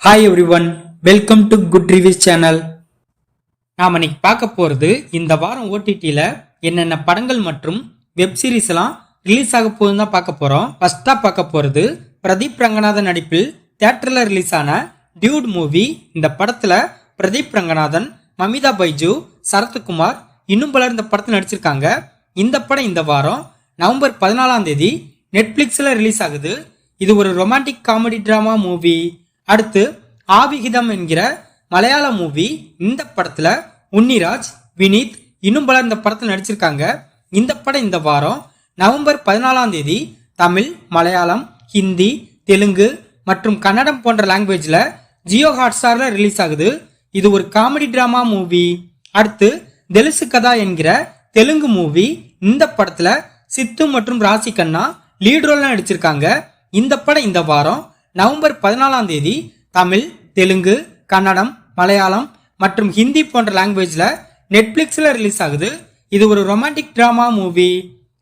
Hi everyone, welcome to Good Reviews channel. நாம இன்னைக்கு பார்க்க போறது இந்த வாரம் ஓடிடில என்னென்ன படங்கள் மற்றும் வெப் சீரிஸ் எல்லாம் ரிலீஸ் ஆக போகுதுன்னு தான் பார்க்க போறோம். ஃபர்ஸ்டா பார்க்க போறது பிரதீப் ரங்கநாதன் நடிப்பில் தியேட்டர்ல ரிலீஸ் ஆன டியூட் மூவி. இந்த படத்துல பிரதீப் ரங்கநாதன், மமிதா பைஜு, சரத்குமார் இன்னும் பலர் இந்த படத்தில் நடிச்சிருக்காங்க. இந்த படம் இந்த வாரம் நவம்பர் 14ஆம் தேதி நெட்ஃபிளிக்ஸ்ல ரிலீஸ் ஆகுது. இது ஒரு ரொமான்டிக் காமெடி டிராமா மூவி. அடுத்து ஆவிகிதம் என்கிற மலையாள மூவி. இந்த படத்துல உன்னிராஜ், வினீத் இன்னும் பலர் இந்த படத்தில் நடிச்சிருக்காங்க. இந்த படம் இந்த வாரம் நவம்பர் 14ஆம் தேதி தமிழ், மலையாளம், ஹிந்தி, தெலுங்கு மற்றும் கன்னடம் போன்ற லாங்குவேஜ்ல ஜியோ ஹாட்ஸ்டார்ல ரிலீஸ் ஆகுது. இது ஒரு காமெடி டிராமா மூவி. அடுத்து தெலுசு கதா என்கிற தெலுங்கு மூவி. இந்த படத்துல சித்து மற்றும் ராசி கண்ணா லீட் ரோல்ல நடிச்சிருக்காங்க. இந்த படம் இந்த வாரம் நவம்பர் 14ஆம் தேதி தமிழ், தெலுங்கு, கன்னடம், மலையாளம் மற்றும் ஹிந்தி போன்ற லாங்குவேஜ்ல நெட்ஃபிளிக்ஸ்ல ரிலீஸ் ஆகுது. இது ஒரு ரொமான்டிக் டிராமா மூவி.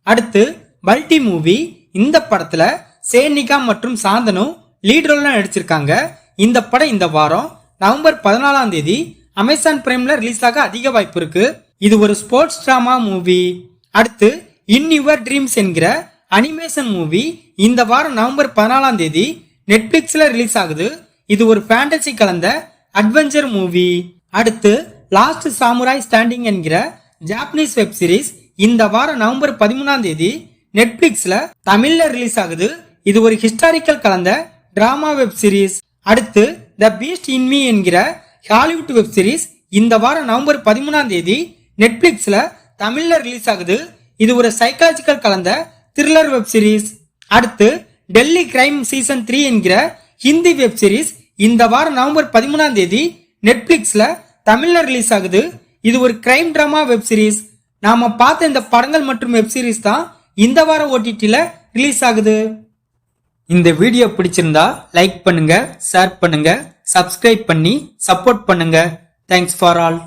அடுத்து மல்டி மூவி. இந்த படத்துல சேனிகா மற்றும் சாந்தனு லீட் ரோல்ல நடிச்சிருக்காங்க. இந்த படம் இந்த வாரம் நவம்பர் 14ஆம் தேதி அமேசான் பிரைம்ல ரிலீஸ் ஆக அதிக வாய்ப்பு இருக்கு. இது ஒரு ஸ்போர்ட்ஸ் டிராமா மூவி. அடுத்து இன் யுவர் ட்ரீம்ஸ் என்கிற அனிமேஷன் மூவி. இந்த வாரம் நவம்பர் 14ஆம் தேதி நெட்ஃபிளிக்ஸ்ல ரிலீஸ் ஆகுது. இது ஒரு ஃபேண்டசி கலந்த அட்வென்ச்சர் மூவி. அடுத்து லாஸ்ட் சாமுராய் ஸ்டாண்டிங் என்கிற ஜாப்பனீஸ் வெப் சீரிஸ். இந்த வாரம் நவம்பர் 13ஆம் தேதி நெட்ஃபிளிக்ஸ்ல தமிழ்ல ரிலீஸ் ஆகுது. இது ஒரு ஹிஸ்டாரிக்கல் கலந்த டிராமா வெப் சீரிஸ். அடுத்து த பீஸ்ட் இன் மீ என்கிற ஹாலிவுட் வெப் சீரிஸ். இந்த வாரம் நவம்பர் 13ஆம் தேதி நெட்ஃபிளிக்ஸ்ல தமிழ்ல ரிலீஸ் ஆகுது. இது ஒரு சைக்காலஜிக்கல் கலந்த த்ரில்லர் வெப் சீரிஸ். அடுத்து டெல்லி கிரைம் சீசன் 3 என்கிற ஹிந்தி வெப் சீரிஸ். இந்த வாரம் நவம்பர் 13ஆம் தேதி நெட்ஃபிளிக்ஸ்ல தமிழ்ல ரிலீஸ் ஆகுது. இது ஒரு கிரைம் டிராமா வெப் சீரிஸ். நாம பார்த்த இந்த படங்கள் மற்றும் வெப் சீரிஸ் தான் இந்த வாரம் ஓடிடில ரிலீஸ் ஆகுது. இந்த வீடியோ பிடிச்சிருந்தா லைக் பண்ணுங்க, ஷேர் பண்ணுங்க, சப்ஸ்கிரைப் பண்ணி சப்போர்ட் பண்ணுங்க. Thanks for all.